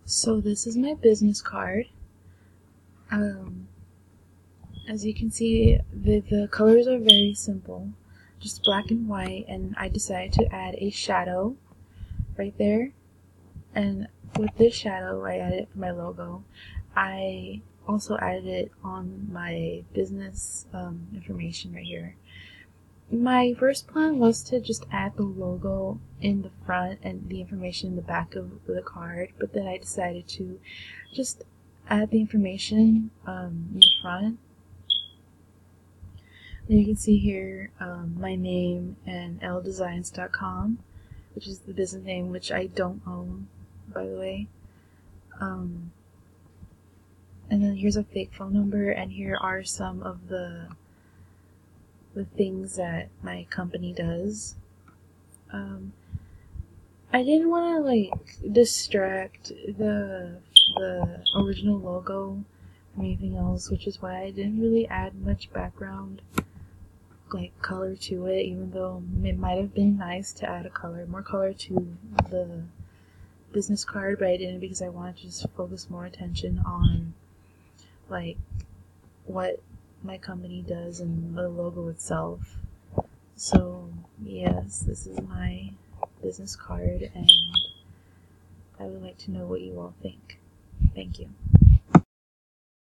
So this is my business card. As you can see, the colors are very simple, just black and white, and I decided to add a shadow right there. And with this shadow, I added it for my logo. I also added it on my business information right here. My first plan was to just add the logo in the front and the information in the back of the card, but then I decided to just add the information in the front. And you can see here my name and ldesigns.com, which is the business name, which I don't own, by the way. And then here's a fake phone number, and here are some of the things that my company does. I didn't want to distract the original logo from anything else, which is why I didn't really add much background color to it, even though it might have been nice to add more color to the business card, but I didn't because I wanted to just focus more attention on what my company does and the logo itself. So yes, this is my business card, and I would like to know what you all think. Thank you.